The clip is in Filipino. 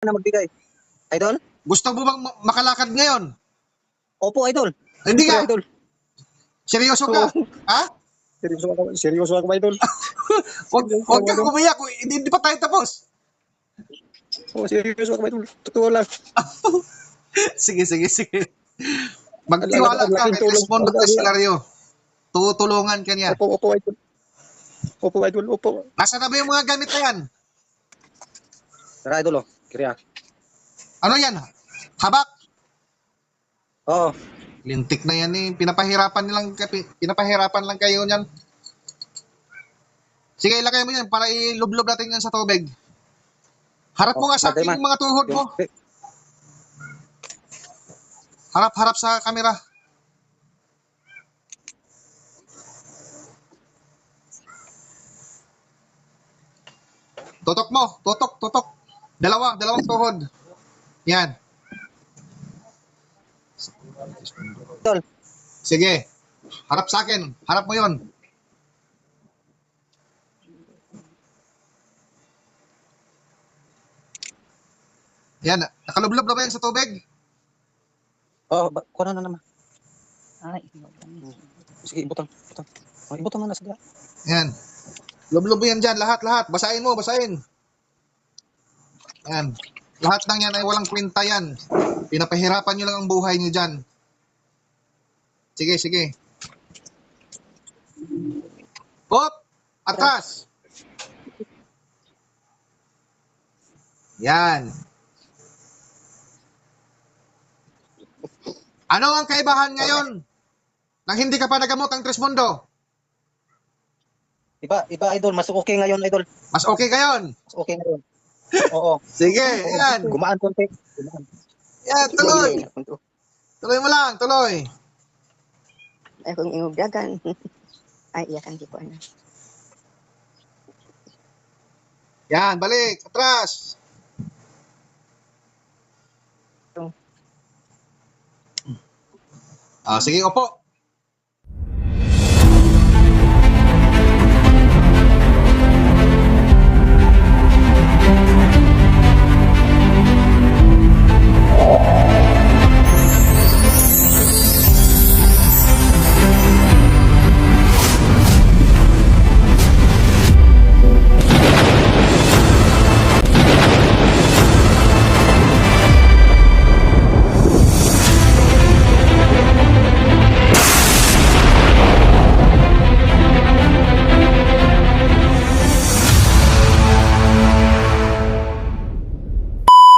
na magbigay. Idol? Gusto mo bang makalakad ngayon? Opo, Idol. Hindi ka? Idol. Seryoso ka? Ha? Seryoso ako, Idol. Huwag kang umiyak. Hindi pa tayo tapos. Seryoso ako, Idol. Totoo lang. Sige. Magtiwala ka kay Respondo Teselario. Tutulungan ka niya. Opo, Idol. Opo, Idol. Opo. Nasaan na ba yung mga gamit na yan? Tara, Idol, oh. Kiriya. Ano yan? Habak? Oo. Lintik na yan eh. Pinapahirapan lang kayo niyan. Sige, ilagay mo yan para ilublob natin yan sa tubig. Harap mo nga sa akin yung mga tuhod mo. Harap sa kamera. Tutok mo. Tutok. Dalawang tuhod. Yan. Idol. Sige. Harap sa akin. Harap mo yon. Yan. Nakalublob na ba yan sa tubig? Oo, kuha na naman. Ay, sige, ibutang. Ibutang na nasa. Yan. Lublob yan dyan. Lahat. Basahin mo. Yan. Lahat ng yan ay walang kwenta yan. Pinapahirapan nyo lang ang buhay nyo dyan. Sige. Hop! Atras! Yan. Ano ang kaibahan ngayon nang hindi ka pa nagamot ang Trismundo? Iba, Idol. Mas okay ngayon, Idol. Mas okay ngayon. Mas okay ngayon. Oo. Sige, yan. Gumaan konti. Yan, tuloy. Tuloy mo lang, tuloy. Ay, kung ingubdagan. Ay, iyakan di ko ano. Yan, balik. Atras. Sige, upo.